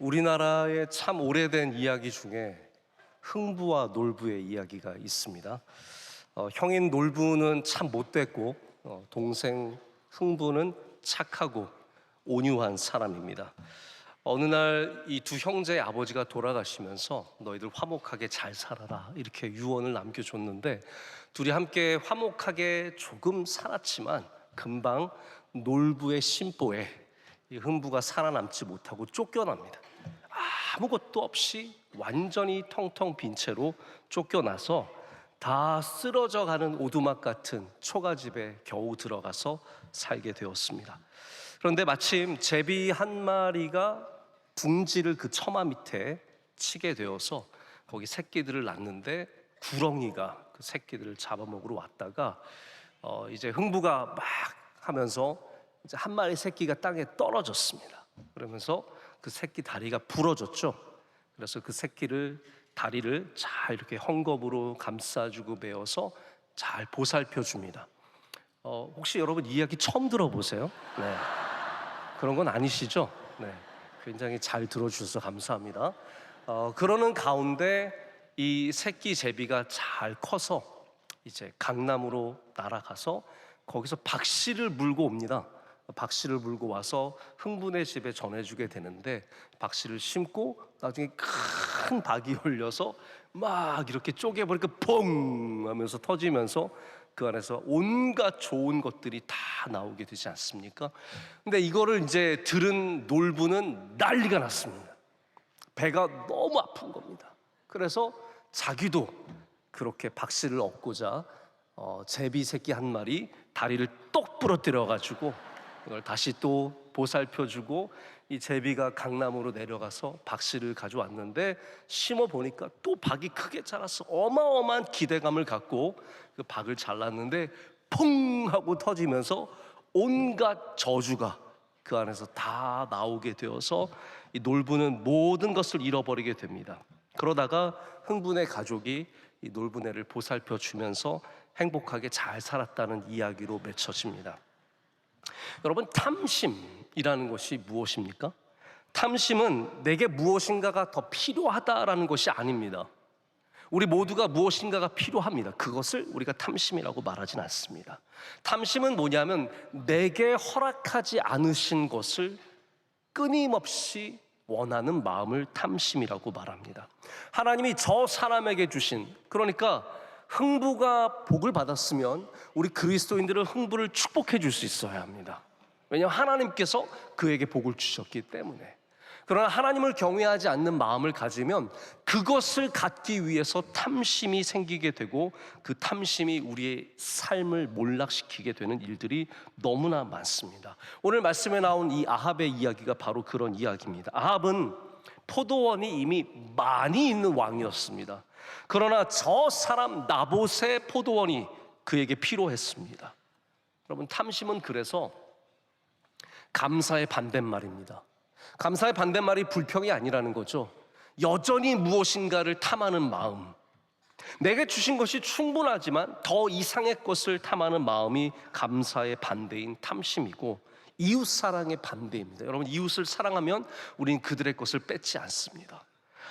우리나라의 참 오래된 이야기 중에 흥부와 놀부의 이야기가 있습니다. 형인 놀부는 참 못됐고 동생 흥부는 착하고 온유한 사람입니다. 어느 날 이 두 형제의 아버지가 돌아가시면서 너희들 화목하게 잘 살아라 이렇게 유언을 남겨줬는데, 둘이 함께 화목하게 조금 살았지만 금방 놀부의 심보에 이 흥부가 살아남지 못하고 쫓겨납니다. 아무것도 없이 완전히 텅텅 빈 채로 쫓겨나서 다 쓰러져 가는 오두막 같은 초가집에 겨우 들어가서 살게 되었습니다. 그런데 마침 제비 한 마리가 둥지를 그 처마 밑에 치게 되어서 거기 새끼들을 낳는데, 구렁이가 그 새끼들을 잡아먹으러 왔다가 이제 흥부가 막 하면서 이제 한 마리 새끼가 땅에 떨어졌습니다. 그러면서 그 새끼 다리가 부러졌죠. 그래서 그 새끼를 다리를 잘 이렇게 헝겊으로 감싸주고 베어서 잘 보살펴 줍니다. 혹시 여러분 이 이야기 처음 들어보세요? 네. 그런 건 아니시죠? 네. 굉장히 잘 들어주셔서 감사합니다. 그러는 가운데 이 새끼 제비가 잘 커서 이제 강남으로 날아가서 거기서 박씨를 물고 옵니다. 박씨를 물고 와서 흥분의 집에 전해주게 되는데, 박씨를 심고 나중에 큰 박이 열려서 막 이렇게 쪼개버리니까 펑 하면서 터지면서 그 안에서 온갖 좋은 것들이 다 나오게 되지 않습니까? 근데 이거를 이제 들은 놀부는 난리가 났습니다. 배가 너무 아픈 겁니다. 그래서 자기도 그렇게 박씨를 얻고자 제비 새끼 한 마리 다리를 똑 부러뜨려 가지고 이걸 다시 또 보살펴주고, 이 제비가 강남으로 내려가서 박씨를 가져왔는데 심어 보니까 또 박이 크게 자라서 어마어마한 기대감을 갖고 그 박을 잘랐는데 퐁 하고 터지면서 온갖 저주가 그 안에서 다 나오게 되어서 이 놀부는 모든 것을 잃어버리게 됩니다. 그러다가 흥분의 가족이 이 놀부네를 보살펴 주면서 행복하게 잘 살았다는 이야기로 맺혀집니다. 여러분, 탐심이라는 것이 무엇입니까? 탐심은 내게 무엇인가가 더 필요하다라는 것이 아닙니다. 우리 모두가 무엇인가가 필요합니다. 그것을 우리가 탐심이라고 말하진 않습니다. 탐심은 뭐냐면 내게 허락하지 않으신 것을 끊임없이 원하는 마음을 탐심이라고 말합니다. 하나님이 저 사람에게 주신, 그러니까 흥부가 복을 받았으면 우리 그리스도인들은 흥부를 축복해 줄 수 있어야 합니다. 왜냐하면 하나님께서 그에게 복을 주셨기 때문에. 그러나 하나님을 경외하지 않는 마음을 가지면 그것을 갖기 위해서 탐심이 생기게 되고, 그 탐심이 우리의 삶을 몰락시키게 되는 일들이 너무나 많습니다. 오늘 말씀에 나온 이 아합의 이야기가 바로 그런 이야기입니다. 아합은 포도원이 이미 많이 있는 왕이었습니다. 그러나 저 사람 나봇의 포도원이 그에게 필요했습니다. 여러분, 탐심은 그래서 감사의 반대말입니다. 감사의 반대말이 불평이 아니라는 거죠. 여전히 무엇인가를 탐하는 마음, 내게 주신 것이 충분하지만 더 이상의 것을 탐하는 마음이 감사의 반대인 탐심이고, 이웃사랑의 반대입니다. 여러분, 이웃을 사랑하면 우리는 그들의 것을 뺏지 않습니다.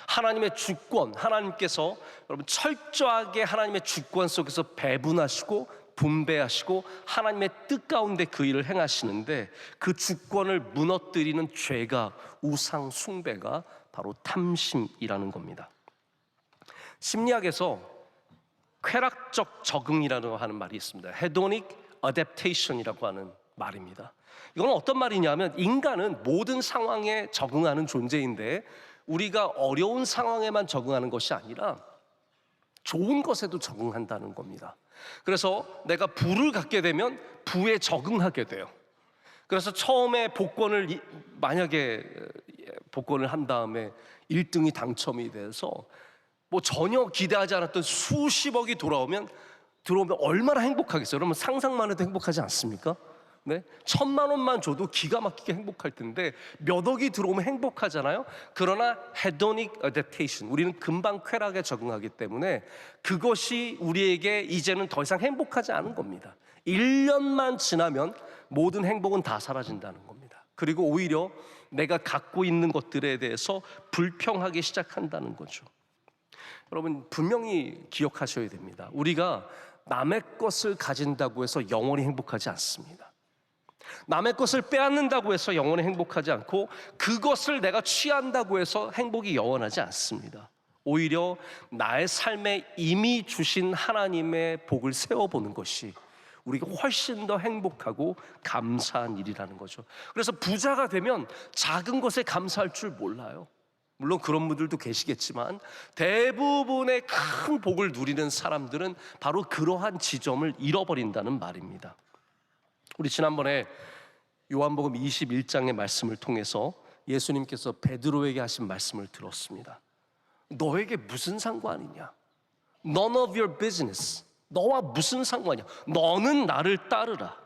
하나님의 주권, 하나님께서 여러분 철저하게 하나님의 주권 속에서 배분하시고 분배하시고 하나님의 뜻 가운데 그 일을 행하시는데, 그 주권을 무너뜨리는 죄가, 우상 숭배가 바로 탐심이라는 겁니다. 심리학에서 쾌락적 적응이라고 하는 말이 있습니다. hedonic adaptation이라고 하는 말입니다. 이건 어떤 말이냐면, 인간은 모든 상황에 적응하는 존재인데 우리가 어려운 상황에만 적응하는 것이 아니라 좋은 것에도 적응한다는 겁니다. 그래서 내가 부를 갖게 되면 부에 적응하게 돼요. 그래서 처음에 만약에 복권을 한 다음에 1등이 당첨이 돼서 뭐 전혀 기대하지 않았던 수십억이 들어오면 얼마나 행복하겠어요? 여러분, 상상만 해도 행복하지 않습니까? 네? 1,000만 원만 줘도 기가 막히게 행복할 텐데 몇 억이 들어오면 행복하잖아요. 그러나 hedonic adaptation, 우리는 금방 쾌락에 적응하기 때문에 그것이 우리에게 이제는 더 이상 행복하지 않은 겁니다. 1년만 지나면 모든 행복은 다 사라진다는 겁니다. 그리고 오히려 내가 갖고 있는 것들에 대해서 불평하기 시작한다는 거죠. 여러분 분명히 기억하셔야 됩니다. 우리가 남의 것을 가진다고 해서 영원히 행복하지 않습니다. 남의 것을 빼앗는다고 해서 영원히 행복하지 않고, 그것을 내가 취한다고 해서 행복이 영원하지 않습니다. 오히려 나의 삶에 이미 주신 하나님의 복을 세워보는 것이 우리가 훨씬 더 행복하고 감사한 일이라는 거죠. 그래서 부자가 되면 작은 것에 감사할 줄 몰라요. 물론 그런 분들도 계시겠지만 대부분의 큰 복을 누리는 사람들은 바로 그러한 지점을 잃어버린다는 말입니다. 우리 지난번에 요한복음 21장의 말씀을 통해서 예수님께서 베드로에게 하신 말씀을 들었습니다. 너에게 무슨 상관이냐? None of your business. 너와 무슨 상관이야? 너는 나를 따르라.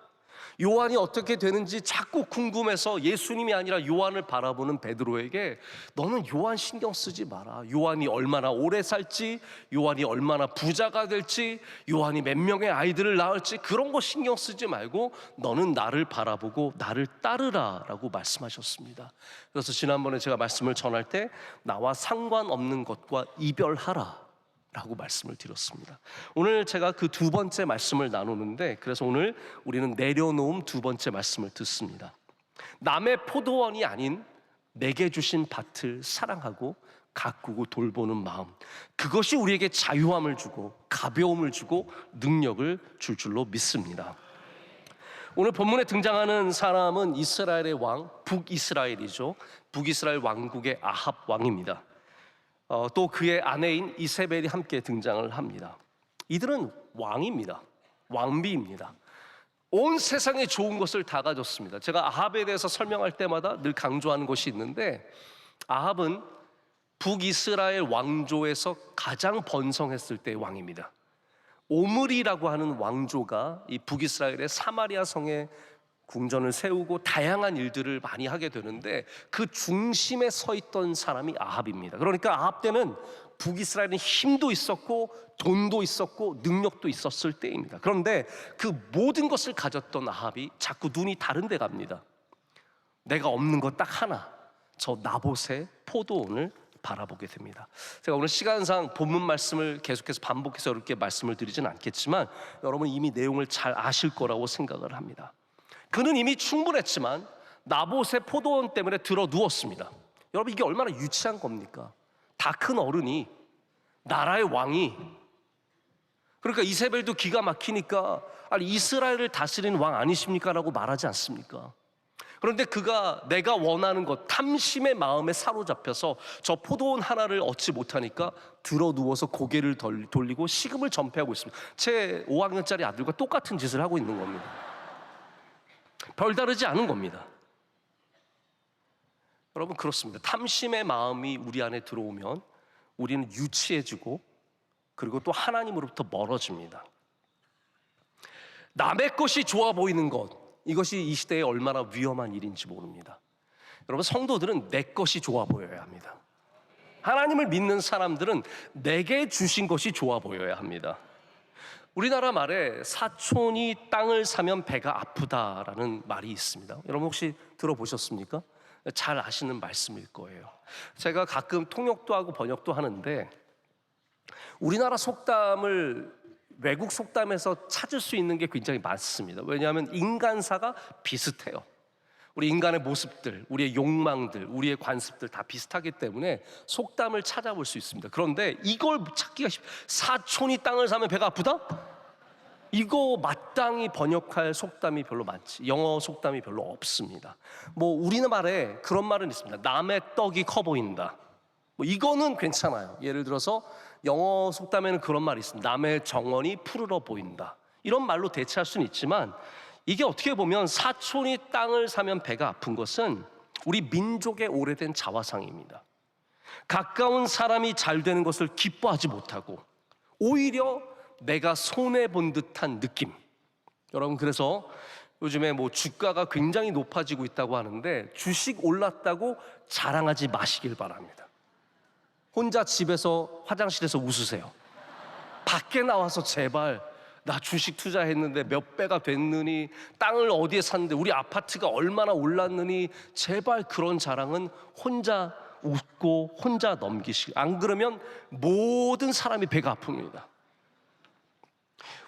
요한이 어떻게 되는지 자꾸 궁금해서 예수님이 아니라 요한을 바라보는 베드로에게 너는 요한 신경 쓰지 마라. 요한이 얼마나 오래 살지, 요한이 얼마나 부자가 될지, 요한이 몇 명의 아이들을 낳을지 그런 거 신경 쓰지 말고 너는 나를 바라보고 나를 따르라 라고 말씀하셨습니다. 그래서 지난번에 제가 말씀을 전할 때 나와 상관없는 것과 이별하라 라고 말씀을 드렸습니다. 오늘 제가 그 두 번째 말씀을 나누는데, 그래서 오늘 우리는 내려놓음 두 번째 말씀을 듣습니다. 남의 포도원이 아닌 내게 주신 밭을 사랑하고 가꾸고 돌보는 마음, 그것이 우리에게 자유함을 주고 가벼움을 주고 능력을 줄 줄로 믿습니다. 오늘 본문에 등장하는 사람은 이스라엘의 왕 북이스라엘이죠. 북이스라엘 왕국의 아합 왕입니다. 또 그의 아내인 이세벨이 함께 등장을 합니다. 이들은 왕입니다. 왕비입니다. 온 세상에 좋은 것을 다 가졌습니다. 제가 아합에 대해서 설명할 때마다 늘 강조하는 것이 있는데, 아합은 북이스라엘 왕조에서 가장 번성했을 때의 왕입니다. 오므리라고 하는 왕조가 이 북이스라엘의 사마리아 성에 궁전을 세우고 다양한 일들을 많이 하게 되는데, 그 중심에 서 있던 사람이 아합입니다. 그러니까 아합 때는 북이스라엘은 힘도 있었고 돈도 있었고 능력도 있었을 때입니다. 그런데 그 모든 것을 가졌던 아합이 자꾸 눈이 다른 데 갑니다. 내가 없는 것 딱 하나, 저 나봇의 포도원을 바라보게 됩니다. 제가 오늘 시간상 본문 말씀을 계속해서 반복해서 이렇게 말씀을 드리진 않겠지만 여러분 이미 내용을 잘 아실 거라고 생각을 합니다. 그는 이미 충분했지만 나봇의 포도원 때문에 들어 누웠습니다. 여러분 이게 얼마나 유치한 겁니까? 다 큰 어른이, 나라의 왕이, 그러니까 이세벨도 기가 막히니까 아니 이스라엘을 다스리는 왕 아니십니까? 라고 말하지 않습니까? 그런데 그가 내가 원하는 것, 탐심의 마음에 사로잡혀서 저 포도원 하나를 얻지 못하니까 들어 누워서 고개를 돌리고 식음을 전폐하고 있습니다. 제 5학년짜리 아들과 똑같은 짓을 하고 있는 겁니다. 별다르지 않은 겁니다. 여러분 그렇습니다. 탐심의 마음이 우리 안에 들어오면 우리는 유치해지고 그리고 또 하나님으로부터 멀어집니다. 남의 것이 좋아 보이는 것, 이것이 이 시대에 얼마나 위험한 일인지 모릅니다. 여러분 성도들은 내 것이 좋아 보여야 합니다. 하나님을 믿는 사람들은 내게 주신 것이 좋아 보여야 합니다. 우리나라 말에 사촌이 땅을 사면 배가 아프다라는 말이 있습니다. 여러분 혹시 들어보셨습니까? 잘 아시는 말씀일 거예요. 제가 가끔 통역도 하고 번역도 하는데 우리나라 속담을 외국 속담에서 찾을 수 있는 게 굉장히 많습니다. 왜냐하면 인간사가 비슷해요. 우리 인간의 모습들, 우리의 욕망들, 우리의 관습들 다 비슷하기 때문에 속담을 찾아볼 수 있습니다. 그런데 이걸 찾기가 사촌이 땅을 사면 배가 아프다? 이거 마땅히 번역할 속담이 별로 많지, 영어 속담이 별로 없습니다. 뭐 우리말에 그런 말은 있습니다. 남의 떡이 커 보인다. 뭐 이거는 괜찮아요. 예를 들어서 영어 속담에는 그런 말이 있습니다. 남의 정원이 푸르러 보인다. 이런 말로 대체할 수는 있지만 이게 어떻게 보면 사촌이 땅을 사면 배가 아픈 것은 우리 민족의 오래된 자화상입니다. 가까운 사람이 잘 되는 것을 기뻐하지 못하고 오히려 내가 손해본 듯한 느낌. 여러분 그래서 요즘에 뭐 주가가 굉장히 높아지고 있다고 하는데 주식 올랐다고 자랑하지 마시길 바랍니다. 혼자 집에서 화장실에서 웃으세요. 밖에 나와서 제발 나 주식 투자했는데 몇 배가 됐느니, 땅을 어디에 샀는데 우리 아파트가 얼마나 올랐느니, 제발 그런 자랑은 혼자 웃고 혼자 넘기시고, 안 그러면 모든 사람이 배가 아픕니다.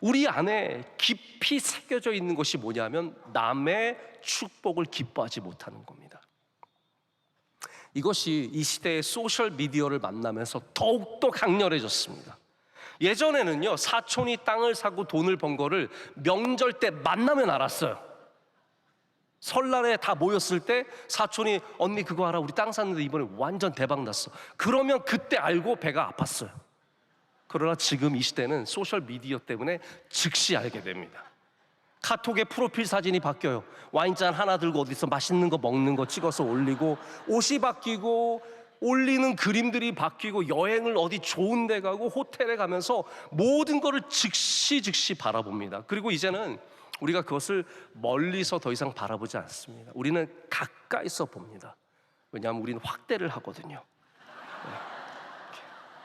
우리 안에 깊이 새겨져 있는 것이 뭐냐면 남의 축복을 기뻐하지 못하는 겁니다. 이것이 이 시대의 소셜 미디어를 만나면서 더욱더 강렬해졌습니다. 예전에는요, 사촌이 땅을 사고 돈을 번 거를 명절 때 만나면 알았어요. 설날에 다 모였을 때 사촌이 언니 그거 알아? 우리 땅 샀는데 이번에 완전 대박 났어. 그러면 그때 알고 배가 아팠어요. 그러나 지금 이 시대는 소셜 미디어 때문에 즉시 알게 됩니다. 카톡에 프로필 사진이 바뀌어요. 와인잔 하나 들고 어디서 맛있는 거 먹는 거 찍어서 올리고, 옷이 바뀌고, 올리는 그림들이 바뀌고, 여행을 어디 좋은 데 가고 호텔에 가면서 모든 거를 즉시 바라봅니다. 그리고 이제는 우리가 그것을 멀리서 더 이상 바라보지 않습니다. 우리는 가까이서 봅니다. 왜냐하면 우리는 확대를 하거든요.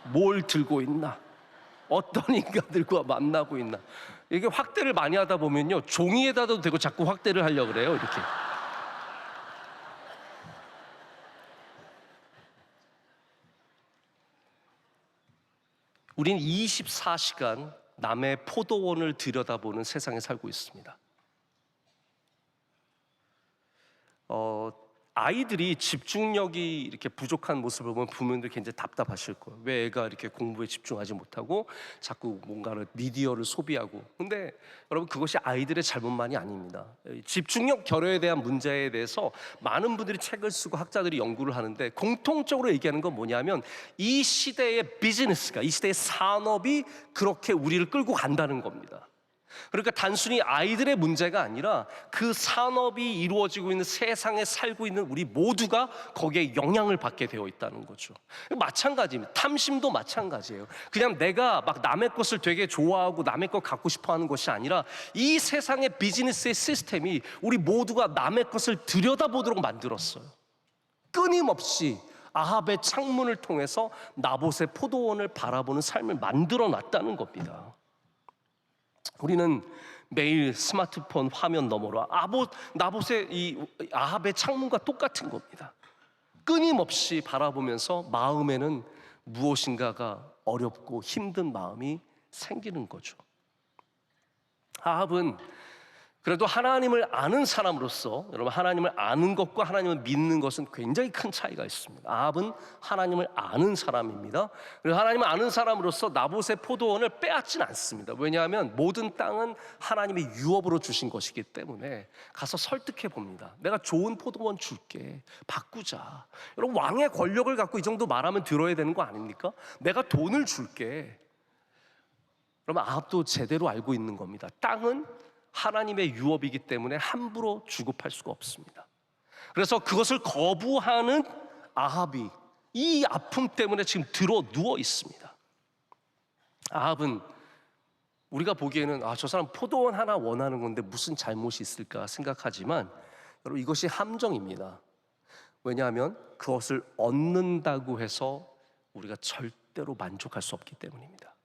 뭘 들고 있나? 어떤 인간들과 만나고 있나? 이게 확대를 많이 하다 보면요, 종이에다도 되고 자꾸 확대를 하려고 그래요. 이렇게. 우리는 24시간 남의 포도원을 들여다보는 세상에 살고 있습니다. 아이들이 집중력이 이렇게 부족한 모습을 보면 부모님들 굉장히 답답하실 거예요. 왜 애가 이렇게 공부에 집중하지 못하고 자꾸 뭔가를 미디어를 소비하고. 근데 여러분, 그것이 아이들의 잘못만이 아닙니다. 집중력 결여에 대한 문제에 대해서 많은 분들이 책을 쓰고 학자들이 연구를 하는데, 공통적으로 얘기하는 건 뭐냐면 이 시대의 비즈니스가, 이 시대의 산업이 그렇게 우리를 끌고 간다는 겁니다. 그러니까 단순히 아이들의 문제가 아니라 그 산업이 이루어지고 있는 세상에 살고 있는 우리 모두가 거기에 영향을 받게 되어 있다는 거죠. 마찬가지입니다. 탐심도 마찬가지예요. 그냥 내가 막 남의 것을 되게 좋아하고 남의 것 갖고 싶어 하는 것이 아니라 이 세상의 비즈니스의 시스템이 우리 모두가 남의 것을 들여다보도록 만들었어요. 끊임없이 아합의 창문을 통해서 나봇의 포도원을 바라보는 삶을 만들어 놨다는 겁니다. 우리는 매일 스마트폰 화면 너머로 나봇의 이 아합의 창문과 똑같은 겁니다. 끊임없이 바라보면서 마음에는 무엇인가가 어렵고 힘든 마음이 생기는 거죠. 아합은 그래도 하나님을 아는 사람으로서, 여러분, 하나님을 아는 것과 하나님을 믿는 것은 굉장히 큰 차이가 있습니다. 아합은 하나님을 아는 사람입니다. 그래서 하나님을 아는 사람으로서 나봇의 포도원을 빼앗진 않습니다. 왜냐하면 모든 땅은 하나님의 유업으로 주신 것이기 때문에 가서 설득해 봅니다. 내가 좋은 포도원 줄게, 바꾸자. 여러분, 왕의 권력을 갖고 이 정도 말하면 들어야 되는 거 아닙니까? 내가 돈을 줄게. 그러면 아합도 제대로 알고 있는 겁니다. 땅은 하나님의 유업이기 때문에 함부로 주고 팔 수가 없습니다. 그래서 그것을 거부하는 아합이 이 아픔 때문에 지금 들어 누워 있습니다. 아합은 우리가 보기에는 저 사람 포도원 하나 원하는 건데 무슨 잘못이 있을까 생각하지만, 여러분, 이것이 함정입니다. 왜냐하면 그것을 얻는다고 해서 우리가 절대로 만족할 수 없기 때문입니다.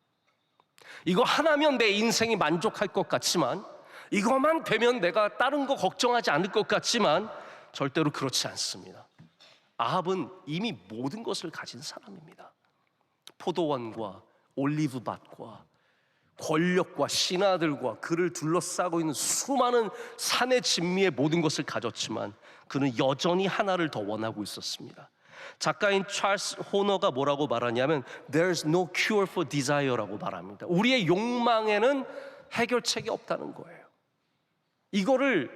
이거 하나면 내 인생이 만족할 것 같지만, 이것만 되면 내가 다른 거 걱정하지 않을 것 같지만 절대로 그렇지 않습니다. 아합은 이미 모든 것을 가진 사람입니다. 포도원과 올리브밭과 권력과 신하들과 그를 둘러싸고 있는 수많은 산의 진미의 모든 것을 가졌지만 그는 여전히 하나를 더 원하고 있었습니다. 작가인 찰스 호너가 뭐라고 말하냐면 There's no cure for desire라고 말합니다. 우리의 욕망에는 해결책이 없다는 거예요. 이거를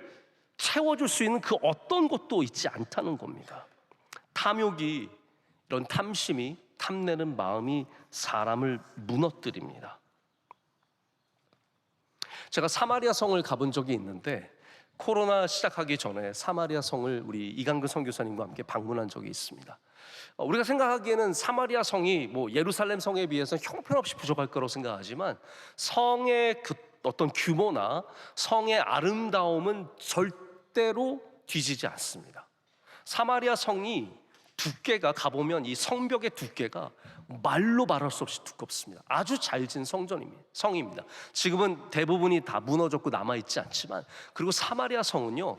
채워줄 수 있는 그 어떤 것도 있지 않다는 겁니다. 탐욕이, 이런 탐심이, 탐내는 마음이 사람을 무너뜨립니다. 제가 사마리아 성을 가본 적이 있는데, 코로나 시작하기 전에 사마리아 성을 우리 이강근 선교사님과 함께 방문한 적이 있습니다. 우리가 생각하기에는 사마리아 성이 뭐 예루살렘 성에 비해서 형편없이 부족할 거라고 생각하지만 성의 그 어떤 규모나 성의 아름다움은 절대로 뒤지지 않습니다. 사마리아 성이 두께가 가보면 이 성벽의 두께가 말로 말할 수 없이 두껍습니다. 아주 잘 지은 성입니다. 지금은 대부분이 다 무너졌고 남아있지 않지만, 그리고 사마리아 성은요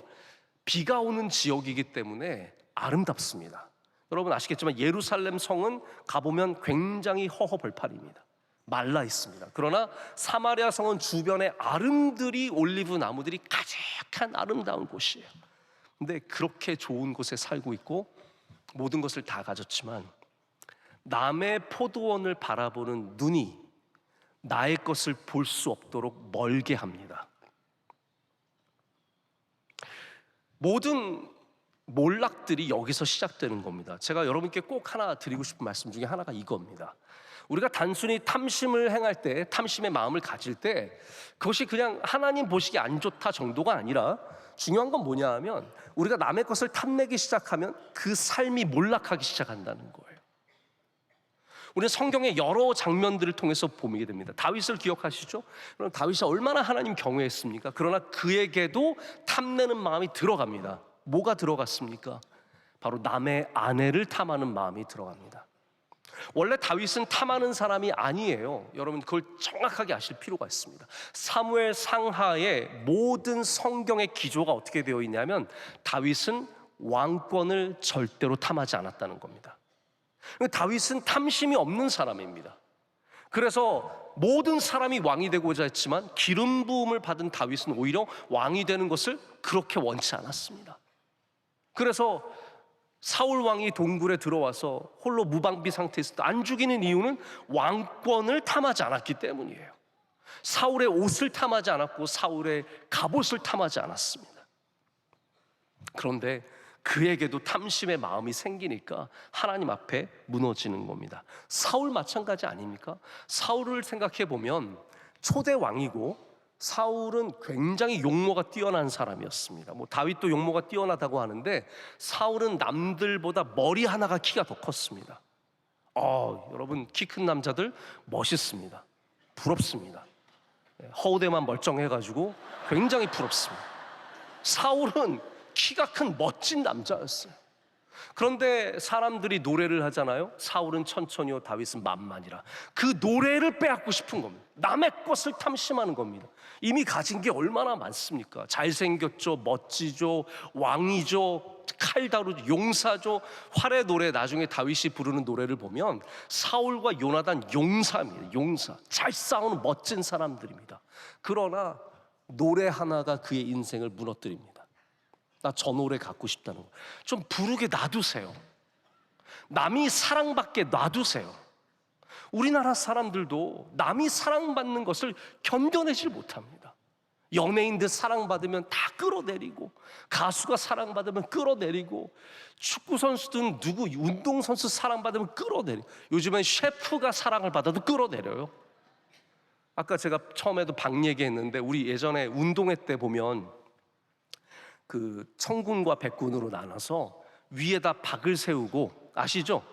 비가 오는 지역이기 때문에 아름답습니다. 여러분 아시겠지만 예루살렘 성은 가보면 굉장히 허허벌판입니다. 말라 있습니다. 그러나 사마리아 성은 주변에 아름드리 올리브 나무들이 가득한 아름다운 곳이에요. 근데 그렇게 좋은 곳에 살고 있고 모든 것을 다 가졌지만 남의 포도원을 바라보는 눈이 나의 것을 볼 수 없도록 멀게 합니다. 모든 몰락들이 여기서 시작되는 겁니다. 제가 여러분께 꼭 하나 드리고 싶은 말씀 중에 하나가 이겁니다. 우리가 단순히 탐심을 행할 때, 탐심의 마음을 가질 때 그것이 그냥 하나님 보시기에 안 좋다 정도가 아니라, 중요한 건 뭐냐 하면 우리가 남의 것을 탐내기 시작하면 그 삶이 몰락하기 시작한다는 거예요. 우리는 성경의 여러 장면들을 통해서 보게 됩니다. 다윗을 기억하시죠? 그럼 다윗이 얼마나 하나님 경외했습니까? 그러나 그에게도 탐내는 마음이 들어갑니다. 뭐가 들어갔습니까? 바로 남의 아내를 탐하는 마음이 들어갑니다. 원래 다윗은 탐하는 사람이 아니에요. 여러분 그걸 정확하게 아실 필요가 있습니다. 사무엘 상하의 모든 성경의 기조가 어떻게 되어 있냐면 다윗은 왕권을 절대로 탐하지 않았다는 겁니다. 다윗은 탐심이 없는 사람입니다. 그래서 모든 사람이 왕이 되고자 했지만 기름 부음을 받은 다윗은 오히려 왕이 되는 것을 그렇게 원치 않았습니다. 그래서 사울 왕이 동굴에 들어와서 홀로 무방비 상태에서 안 죽이는 이유는 왕권을 탐하지 않았기 때문이에요. 사울의 옷을 탐하지 않았고 사울의 갑옷을 탐하지 않았습니다. 그런데 그에게도 탐심의 마음이 생기니까 하나님 앞에 무너지는 겁니다. 사울 마찬가지 아닙니까? 사울을 생각해 보면 초대 왕이고 사울은 굉장히 용모가 뛰어난 사람이었습니다. 다윗도 용모가 뛰어나다고 하는데 사울은 남들보다 머리 하나가 키가 더 컸습니다. 여러분 키 큰 남자들 멋있습니다. 부럽습니다. 허우대만 멀쩡해가지고 굉장히 부럽습니다. 사울은 키가 큰 멋진 남자였어요. 그런데 사람들이 노래를 하잖아요. 사울은 천천히요 다윗은 만만이라. 그 노래를 빼앗고 싶은 겁니다. 남의 것을 탐심하는 겁니다. 이미 가진 게 얼마나 많습니까? 잘생겼죠, 멋지죠, 왕이죠, 칼 다루죠, 용사죠. 활의 노래, 나중에 다윗이 부르는 노래를 보면 사울과 요나단 용사입니다. 용사, 잘 싸우는 멋진 사람들입니다. 그러나 노래 하나가 그의 인생을 무너뜨립니다. 나 저 노래 갖고 싶다는 거. 좀 부르게 놔두세요. 남이 사랑받게 놔두세요. 우리나라 사람들도 남이 사랑받는 것을 견뎌내질 못합니다. 연예인들 사랑받으면 다 끌어내리고, 가수가 사랑받으면 끌어내리고, 축구선수든 누구 운동선수 사랑받으면 끌어내리고, 요즘엔 셰프가 사랑을 받아도 끌어내려요. 아까 제가 처음에도 박 얘기했는데 우리 예전에 운동회 때 보면 그 청군과 백군으로 나눠서 위에다 박을 세우고, 아시죠?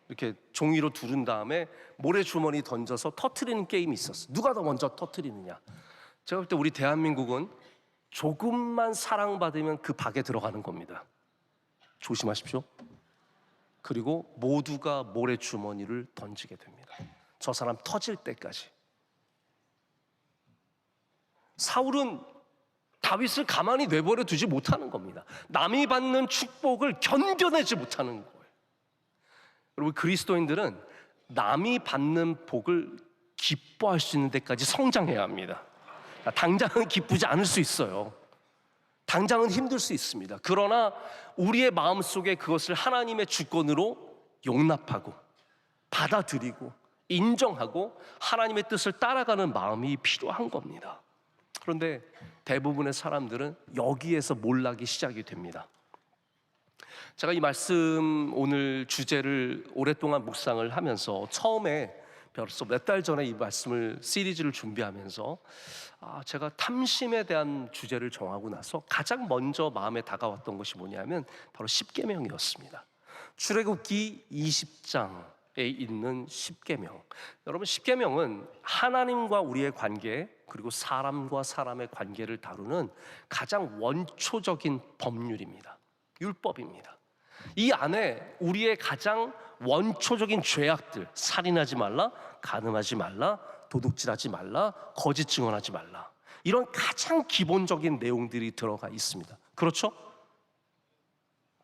이렇게 종이로 두른 다음에 모래주머니 던져서 터트리는 게임이 있었어요. 누가 더 먼저 터트리느냐. 제가 볼 때 우리 대한민국은 조금만 사랑받으면 그 박에 들어가는 겁니다. 조심하십시오. 그리고 모두가 모래주머니를 던지게 됩니다. 저 사람 터질 때까지. 사울은 다윗을 가만히 내버려 두지 못하는 겁니다. 남이 받는 축복을 견뎌내지 못하는 거예요. 여러분 그리스도인들은 남이 받는 복을 기뻐할 수 있는 데까지 성장해야 합니다. 당장은 기쁘지 않을 수 있어요. 당장은 힘들 수 있습니다. 그러나 우리의 마음속에 그것을 하나님의 주권으로 용납하고 받아들이고 인정하고 하나님의 뜻을 따라가는 마음이 필요한 겁니다. 그런데 대부분의 사람들은 여기에서 몰락이 시작이 됩니다. 제가 이 말씀 오늘 주제를 오랫동안 묵상을 하면서 처음에 벌써 몇 달 전에 이 말씀을 시리즈를 준비하면서 제가 탐심에 대한 주제를 정하고 나서 가장 먼저 마음에 다가왔던 것이 뭐냐면 바로 십계명이었습니다. 출애굽기 20장에 있는 십계명. 여러분 십계명은 하나님과 우리의 관계 그리고 사람과 사람의 관계를 다루는 가장 원초적인 법률입니다. 율법입니다. 이 안에 우리의 가장 원초적인 죄악들, 살인하지 말라, 간음하지 말라, 도둑질하지 말라, 거짓 증언하지 말라, 이런 가장 기본적인 내용들이 들어가 있습니다. 그렇죠?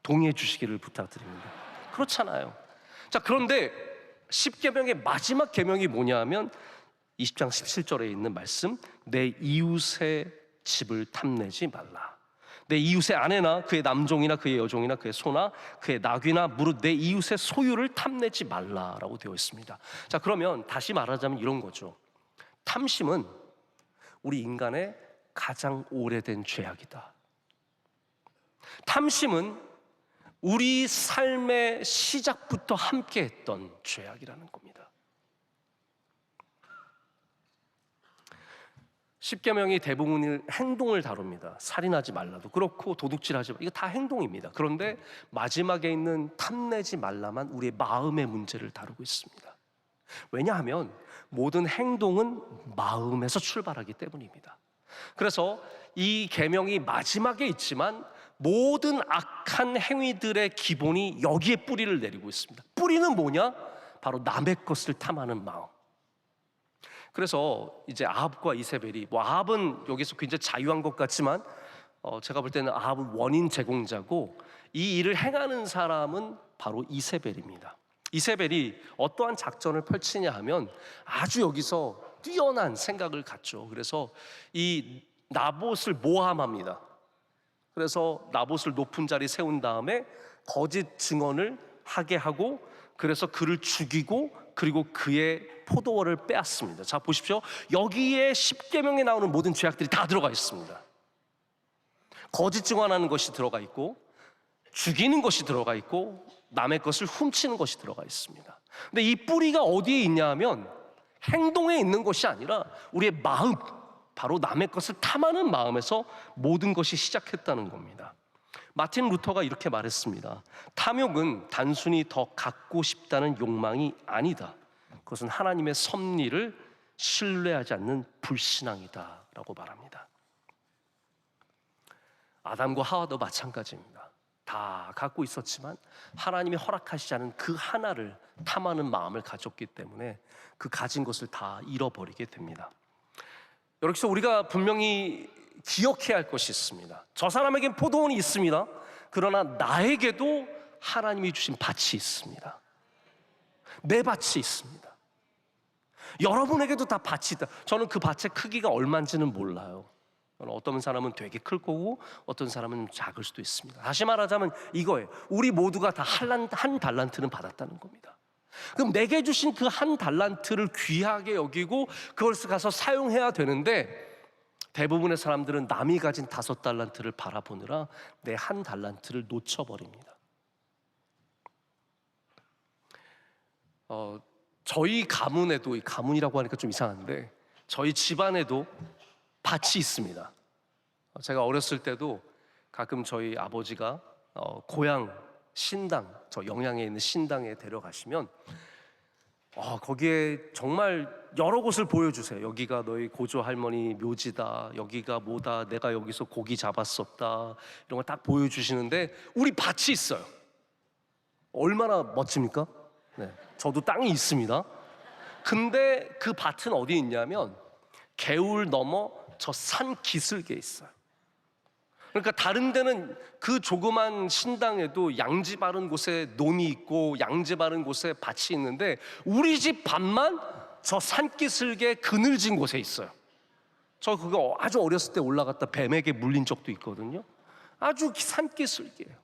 동의해 주시기를 부탁드립니다. 그렇잖아요. 자, 그런데 10계명의 마지막 계명이 뭐냐 하면 20장 17절에 있는 말씀, 내 이웃의 집을 탐내지 말라. 내 이웃의 아내나 그의 남종이나 그의 여종이나 그의 소나 그의 나귀나 무릇 내 이웃의 소유를 탐내지 말라라고 되어 있습니다. 자, 그러면 다시 말하자면 이런 거죠. 탐심은 우리 인간의 가장 오래된 죄악이다. 탐심은 우리 삶의 시작부터 함께했던 죄악이라는 겁니다. 십계명이 대부분 행동을 다룹니다. 살인하지 말라도 그렇고 도둑질하지 말라, 이거 다 행동입니다. 그런데 마지막에 있는 탐내지 말라만 우리의 마음의 문제를 다루고 있습니다. 왜냐하면 모든 행동은 마음에서 출발하기 때문입니다. 그래서 이 계명이 마지막에 있지만 모든 악한 행위들의 기본이 여기에 뿌리를 내리고 있습니다. 뿌리는 뭐냐? 바로 남의 것을 탐하는 마음. 그래서 이제 아합과 이세벨이, 아합은 여기서 굉장히 자유한 것 같지만 제가 볼 때는 아합은 원인 제공자고, 이 일을 행하는 사람은 바로 이세벨입니다. 이세벨이 어떠한 작전을 펼치냐 하면 아주 여기서 뛰어난 생각을 갖죠. 그래서 이 나봇을 모함합니다. 그래서 나봇을 높은 자리에 세운 다음에 거짓 증언을 하게 하고, 그래서 그를 죽이고 그리고 그의 포도원을 빼앗습니다. 자, 보십시오. 여기에 십계명에 나오는 모든 죄악들이 다 들어가 있습니다. 거짓 증언하는 것이 들어가 있고, 죽이는 것이 들어가 있고, 남의 것을 훔치는 것이 들어가 있습니다. 근데 이 뿌리가 어디에 있냐 하면 행동에 있는 것이 아니라 우리의 마음, 바로 남의 것을 탐하는 마음에서 모든 것이 시작했다는 겁니다. 마틴 루터가 이렇게 말했습니다. 탐욕은 단순히 더 갖고 싶다는 욕망이 아니다. 그것은 하나님의 섭리를 신뢰하지 않는 불신앙이다 라고 말합니다. 아담과 하와도 마찬가지입니다. 다 갖고 있었지만 하나님이 허락하시지 않은 그 하나를 탐하는 마음을 가졌기 때문에 그 가진 것을 다 잃어버리게 됩니다. 여기서 우리가 분명히 기억해야 할 것이 있습니다. 저 사람에겐 포도원이 있습니다. 그러나 나에게도 하나님이 주신 밭이 있습니다. 내 밭이 있습니다. 여러분에게도 다 밭이 있다. 저는 그 밭의 크기가 얼마인지는 몰라요. 어떤 사람은 되게 클 거고 어떤 사람은 작을 수도 있습니다. 다시 말하자면 이거예요. 우리 모두가 다 한 달란트는 받았다는 겁니다. 그럼 내게 주신 그 한 달란트를 귀하게 여기고 그걸 가서 사용해야 되는데, 대부분의 사람들은 남이 가진 5달란트를 바라보느라 내 한 달란트를 놓쳐버립니다. 저희 가문에도, 이 가문이라고 하니까 좀 이상한데 저희 집안에도 밭이 있습니다. 제가 어렸을 때도 가끔 저희 아버지가 고향 신당, 저 영양에 있는 신당에 데려가시면 거기에 정말 여러 곳을 보여주세요. 여기가 너희 고조 할머니 묘지다, 여기가 뭐다, 내가 여기서 고기 잡았었다, 이런 걸 딱 보여주시는데 우리 밭이 있어요. 얼마나 멋집니까? 네, 저도 땅이 있습니다. 근데 그 밭은 어디 있냐면 개울 넘어 저 산 기슭에 있어요. 그러니까 다른 데는 그 조그만 신당에도 양지 바른 곳에 논이 있고 양지 바른 곳에 밭이 있는데 우리 집 밭만 저 산기슭에 그늘진 곳에 있어요. 저 그거 아주 어렸을 때 올라갔다 뱀에게 물린 적도 있거든요. 아주 산기슭이에요.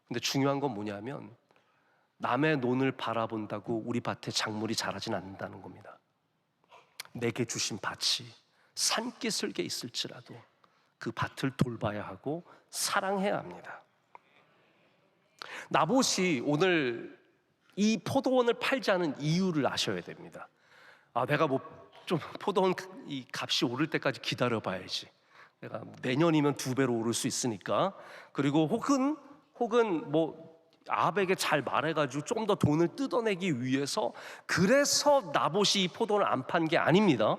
근데 중요한 건 뭐냐면 남의 논을 바라본다고 우리 밭에 작물이 자라진 않는다는 겁니다. 내게 주신 밭이 산기슭에 있을지라도 그 밭을 돌봐야 하고 사랑해야 합니다. 나봇이 오늘 이 포도원을 팔지 않은 이유를 아셔야 됩니다. 내가 좀 포도원 이 값이 오를 때까지 기다려봐야지. 내가 내년이면 2배로 오를 수 있으니까. 그리고 혹은 아합에게 잘 말해가지고 좀 더 돈을 뜯어내기 위해서, 그래서 나봇이 이 포도원을 안 판 게 아닙니다.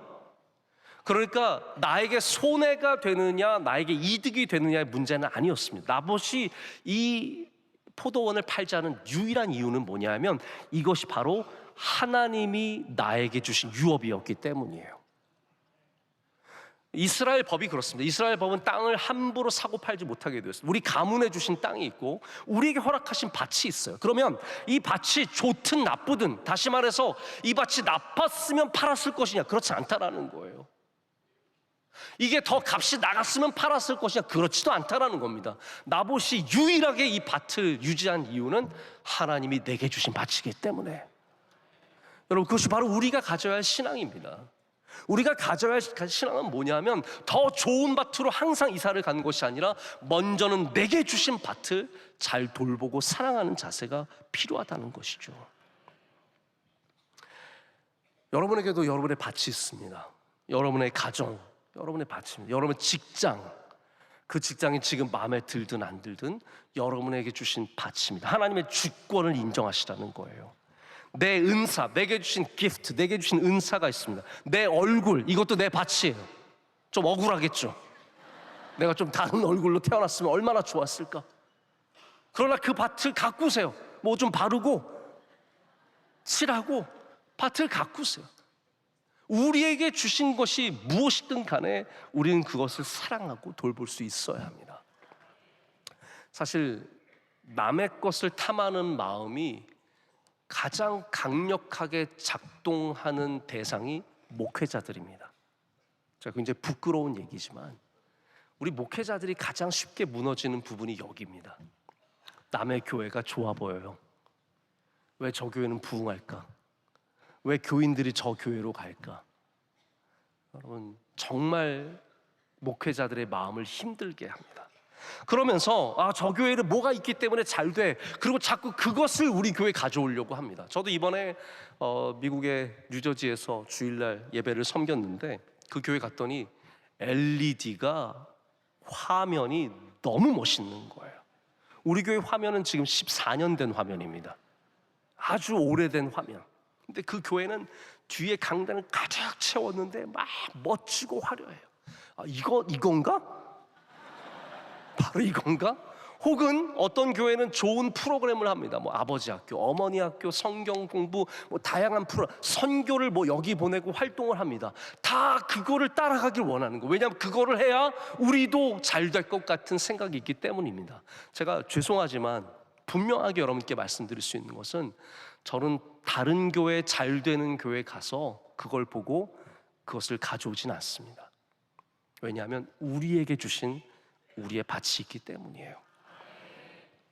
그러니까 나에게 손해가 되느냐 나에게 이득이 되느냐의 문제는 아니었습니다. 나봇이 이 포도원을 팔자는 유일한 이유는 뭐냐면 이것이 바로 하나님이 나에게 주신 유업이었기 때문이에요. 이스라엘 법이 그렇습니다. 이스라엘 법은 땅을 함부로 사고 팔지 못하게 되었습니다. 우리 가문에 주신 땅이 있고 우리에게 허락하신 밭이 있어요. 그러면 이 밭이 좋든 나쁘든, 다시 말해서 이 밭이 나빴으면 팔았을 것이냐, 그렇지 않다라는 거예요. 이게 더 값이 나갔으면 팔았을 것이냐, 그렇지도 않다라는 겁니다. 나봇이 유일하게 이 밭을 유지한 이유는 하나님이 내게 주신 밭이기 때문에. 여러분, 그것이 바로 우리가 가져야 할 신앙입니다. 우리가 가져야 할 신앙은 뭐냐면 더 좋은 밭으로 항상 이사를 가는 것이 아니라 먼저는 내게 주신 밭을 잘 돌보고 사랑하는 자세가 필요하다는 것이죠. 여러분에게도 여러분의 밭이 있습니다. 여러분의 가정, 여러분의 밭입니다. 여러분의 직장, 그 직장이 지금 마음에 들든 안 들든 여러분에게 주신 밭입니다. 하나님의 주권을 인정하시라는 거예요. 내 은사, 내게 주신 기프트, 내게 주신 은사가 있습니다. 내 얼굴, 이것도 내 밭이에요. 좀 억울하겠죠. 내가 좀 다른 얼굴로 태어났으면 얼마나 좋았을까. 그러나 그 밭을 가꾸세요. 뭐 좀 바르고 칠하고 밭을 가꾸세요. 우리에게 주신 것이 무엇이든 간에 우리는 그것을 사랑하고 돌볼 수 있어야 합니다. 사실 남의 것을 탐하는 마음이 가장 강력하게 작동하는 대상이 목회자들입니다. 제가 굉장히 부끄러운 얘기지만 우리 목회자들이 가장 쉽게 무너지는 부분이 여기입니다. 남의 교회가 좋아 보여요. 왜 저 교회는 부흥할까? 왜 교인들이 저 교회로 갈까? 여러분, 정말 목회자들의 마음을 힘들게 합니다. 그러면서 저 교회는 뭐가 있기 때문에 잘 돼. 그리고 자꾸 그것을 우리 교회에 가져오려고 합니다. 저도 이번에 미국의 뉴저지에서 주일날 예배를 섬겼는데 그 교회 갔더니 LED가 화면이 너무 멋있는 거예요. 우리 교회 화면은 지금 14년 된 화면입니다. 아주 오래된 화면. 근데 그 교회는 뒤에 강단을 가득 채웠는데 막 멋지고 화려해요. 이건가? 바로 이건가? 혹은 어떤 교회는 좋은 프로그램을 합니다. 뭐 아버지 학교, 어머니 학교, 성경 공부, 뭐 다양한 선교를 뭐 여기 보내고 활동을 합니다. 다 그거를 따라가길 원하는 거예요. 왜냐하면 그거를 해야 우리도 잘 될 것 같은 생각이 있기 때문입니다. 제가 죄송하지만 분명하게 여러분께 말씀드릴 수 있는 것은 저는 다른 교회, 잘 되는 교회 가서 그걸 보고 그것을 가져오진 않습니다. 왜냐하면 우리에게 주신 우리의 밭이 있기 때문이에요.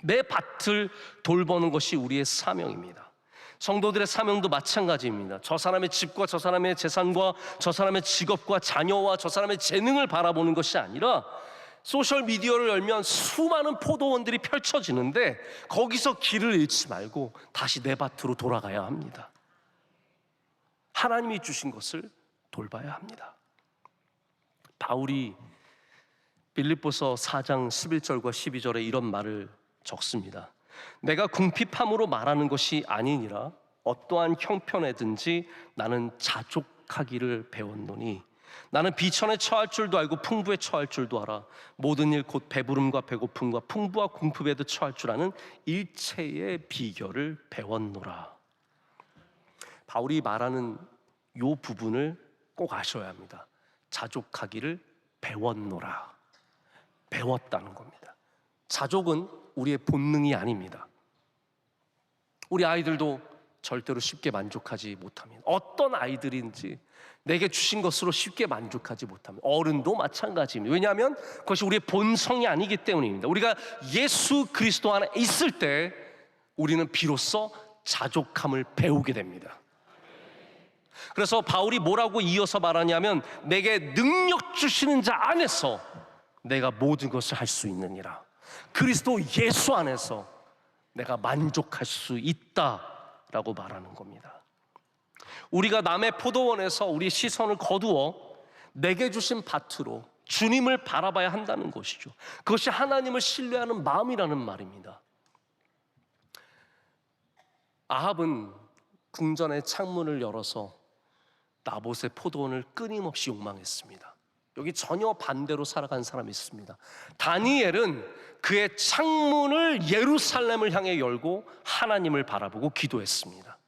내 밭을 돌보는 것이 우리의 사명입니다. 성도들의 사명도 마찬가지입니다. 저 사람의 집과 저 사람의 재산과 저 사람의 직업과 자녀와 저 사람의 재능을 바라보는 것이 아니라 소셜미디어를 열면 수많은 포도원들이 펼쳐지는데 거기서 길을 잃지 말고 다시 내 밭으로 돌아가야 합니다. 하나님이 주신 것을 돌봐야 합니다. 바울이 빌립보서 4장 11절과 12절에 이런 말을 적습니다. 내가 궁핍함으로 말하는 것이 아니니라 어떠한 형편에든지 나는 자족하기를 배웠노니 나는 비천에 처할 줄도 알고 풍부에 처할 줄도 알아 모든 일 곧 배부름과 배고픔과 풍부와 궁핍에도 처할 줄 아는 일체의 비결을 배웠노라. 바울이 말하는 이 부분을 꼭 아셔야 합니다. 자족하기를 배웠노라. 배웠다는 겁니다. 자족은 우리의 본능이 아닙니다. 우리 아이들도 절대로 쉽게 만족하지 못합니다. 어떤 아이들인지 내게 주신 것으로 쉽게 만족하지 못합니다. 어른도 마찬가지입니다. 왜냐하면 그것이 우리의 본성이 아니기 때문입니다. 우리가 예수 그리스도 안에 있을 때 우리는 비로소 자족함을 배우게 됩니다. 그래서 바울이 뭐라고 이어서 말하냐면 내게 능력 주시는 자 안에서 내가 모든 것을 할 수 있느니라. 그리스도 예수 안에서 내가 만족할 수 있다라고 말하는 겁니다. 우리가 남의 포도원에서 우리 시선을 거두어 내게 주신 밭으로 주님을 바라봐야 한다는 것이죠. 그것이 하나님을 신뢰하는 마음이라는 말입니다. 아합은 궁전의 창문을 열어서 나봇의 포도원을 끊임없이 욕망했습니다. 여기 전혀 반대로 살아간 사람이 있습니다. 다니엘은 그의 창문을 예루살렘을 향해 열고 하나님을 바라보고 기도했습니다.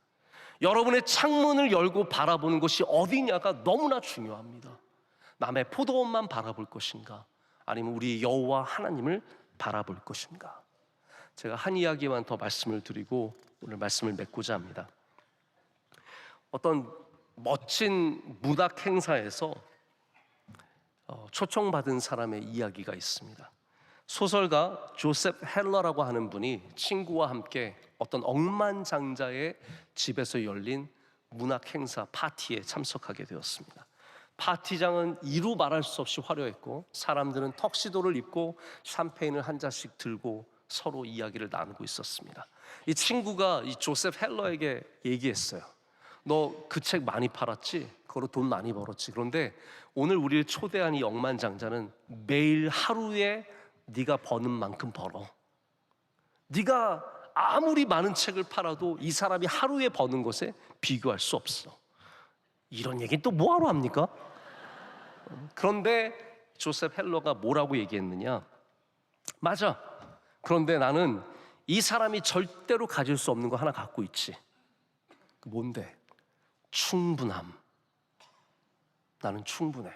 여러분의 창문을 열고 바라보는 것이 어디냐가 너무나 중요합니다. 남의 포도원만 바라볼 것인가, 아니면 우리 여호와 하나님을 바라볼 것인가. 제가 한 이야기만 더 말씀을 드리고 오늘 말씀을 맺고자 합니다. 어떤 멋진 문학 행사에서 초청받은 사람의 이야기가 있습니다. 소설가 조셉 헬러라고 하는 분이 친구와 함께 어떤 억만장자의 집에서 열린 문학 행사 파티에 참석하게 되었습니다. 파티장은 이루 말할 수 없이 화려했고, 사람들은 턱시도를 입고 샴페인을 한 잔씩 들고 서로 이야기를 나누고 있었습니다. 이 친구가 이 조셉 헬러에게 얘기했어요. 너 그 책 많이 팔았지? 그거로 돈 많이 벌었지? 그런데 오늘 우리를 초대한 이 억만장자는 매일 하루에 네가 버는 만큼 벌어. 네가 아무리 많은 책을 팔아도 이 사람이 하루에 버는 것에 비교할 수 없어. 이런 얘기는 또 뭐하러 합니까? 그런데 조셉 헬러가 뭐라고 얘기했느냐? 맞아. 그런데 나는 이 사람이 절대로 가질 수 없는 거 하나 갖고 있지. 뭔데? 충분함. 나는 충분해.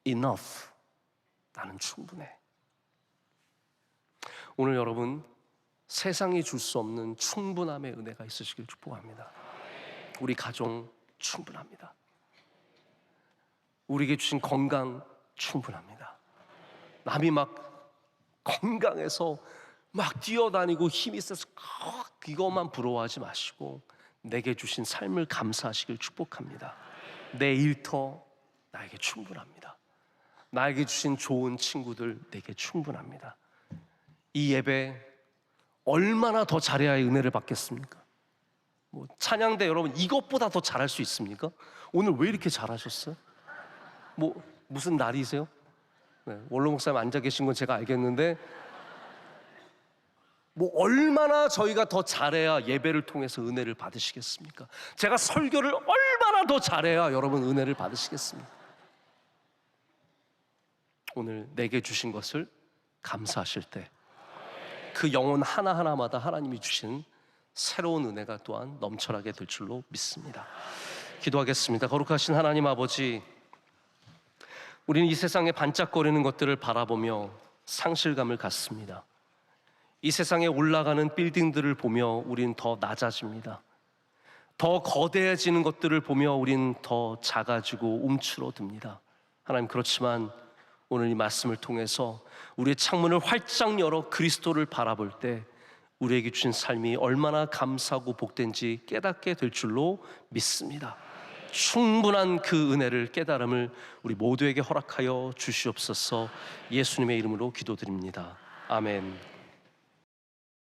Enough. 나는 충분해. 오늘 여러분, 세상이 줄 수 없는 충분함의 은혜가 있으시길 축복합니다. 우리 가정 충분합니다. 우리에게 주신 건강 충분합니다. 남이 막 건강해서 막 뛰어다니고 힘이 세서 이것만 부러워하지 마시고 내게 주신 삶을 감사하시길 축복합니다. 내 일터 나에게 충분합니다. 나에게 주신 좋은 친구들 내게 충분합니다. 이 예배 얼마나 더 잘해야 은혜를 받겠습니까? 찬양대 여러분 이것보다 더 잘할 수 있습니까? 오늘 왜 이렇게 잘하셨어요? 무슨 날이세요? 네, 원로 목사님 앉아 계신 건 제가 알겠는데 얼마나 저희가 더 잘해야 예배를 통해서 은혜를 받으시겠습니까? 제가 설교를 얼마나 더 잘해야 여러분 은혜를 받으시겠습니까? 오늘 내게 주신 것을 감사하실 때 그 영혼 하나하나마다 하나님이 주신 새로운 은혜가 또한 넘쳐나게 될 줄로 믿습니다. 기도하겠습니다. 거룩하신 하나님 아버지, 우리는 이 세상에 반짝거리는 것들을 바라보며 상실감을 갖습니다. 이 세상에 올라가는 빌딩들을 보며 우린 더 낮아집니다. 더 거대해지는 것들을 보며 우린 더 작아지고 움츠러듭니다. 하나님, 그렇지만 오늘 이 말씀을 통해서 우리의 창문을 활짝 열어 그리스도를 바라볼 때 우리에게 주신 삶이 얼마나 감사하고 복된지 깨닫게 될 줄로 믿습니다. 충분한 그 은혜를, 깨달음을 우리 모두에게 허락하여 주시옵소서. 예수님의 이름으로 기도드립니다. 아멘.